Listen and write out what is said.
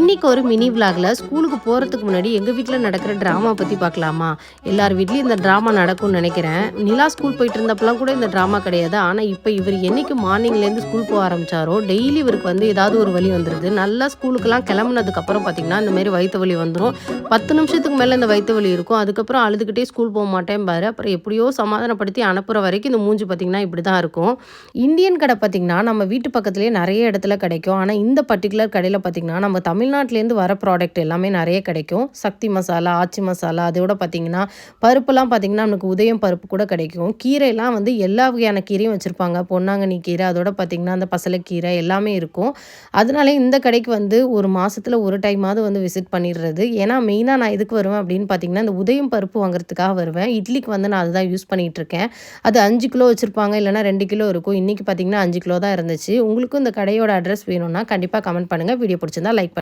இன்னைக்கு ஒரு மினி விலாகில் ஸ்கூலுக்கு போகிறதுக்கு முன்னாடி எங்கள் வீட்டில் நடக்கிற ட்ராமா பற்றி பார்க்கலாமா? எல்லார் வீட்லேயும் இந்த ட்ராமா நடக்கும்னு நினைக்கிறேன். நிலா ஸ்கூல் போயிட்டு இருந்தப்பெல்லாம் கூட இந்த ட்ராமா கிடையாது. ஆனால் இப்போ இவர் என்னைக்கு மார்னிங்லேருந்து ஸ்கூல் போக ஆரம்பிச்சாரோ டெய்லி இவருக்கு வந்து ஏதாவது ஒரு வலி வந்துடுது. நல்லா ஸ்கூலுக்கெல்லாம் கிளம்புனதுக்கப்புறம் பார்த்தீங்கன்னா இந்த மாதிரி வயிற்று வலி வந்துடும். 10 நிமிஷத்துக்கு மேலே இந்த வயிற்று வலி இருக்கும். அதுக்கப்புறம் அழுதுகிட்டே ஸ்கூல் போக மாட்டேன் பாரு. அப்புறம் எப்படியோ சமாதானப்படுத்தி அனுப்புகிற வரைக்கும் இந்த மூஞ்சி பார்த்திங்கன்னா இப்படி தான் இருக்கும். இந்தியன் கடை பார்த்திங்கன்னா நம்ம வீட்டு பக்கத்துலேயே நிறைய இடத்துல கிடைக்கும். ஆனால் இந்த பர்டிகுலர் கடையில் பார்த்திங்கன்னா நம்ம தமிழ்நாட்டிலேருந்து வர ப்ராடக்ட் எல்லாமே நிறைய கிடைக்கும். சக்தி மசாலா, ஆச்சி மசாலா, அதோட பார்த்திங்கன்னா பருப்புலாம் பார்த்திங்கன்னா நமக்கு உதயம் பருப்பு கூட கிடைக்கும். கீரைலாம் வந்து எல்லா வகையான கீரையும் வச்சுருப்பாங்க. பொன்னாங்கண்ணி கீரை, அதோட பார்த்திங்கன்னா அந்த பசலைக்கீரை எல்லாமே இருக்கும். அதனால இந்த கடைக்கு வந்து ஒரு மாதத்தில் ஒரு டைமாவது வந்து விசிட் பண்ணிடுறது. ஏன்னா மெயினாக நான் எதுக்கு வருவேன் அப்படின்னு பார்த்திங்கன்னா இந்த உதயம் பருப்பு வாங்குறதுக்காக வருவேன். இட்லிக்கு வந்து நான் அதுதான் யூஸ் பண்ணிகிட்ருக்கேன். அது 5 கிலோ வச்சுருப்பாங்க, இல்லைனா 2 கிலோ இருக்கும். இன்றைக்கி பார்த்திங்கன்னா 5 கிலோ தான் இருந்துச்சு. உங்களுக்கும் இந்த கடையோட அட்ரஸ் வேணும்னா கண்டிப்பாக கமெண்ட் பண்ணுங்கள். வீடியோ பிடிச்சிருந்தா லைக் பண்ணுங்கள்.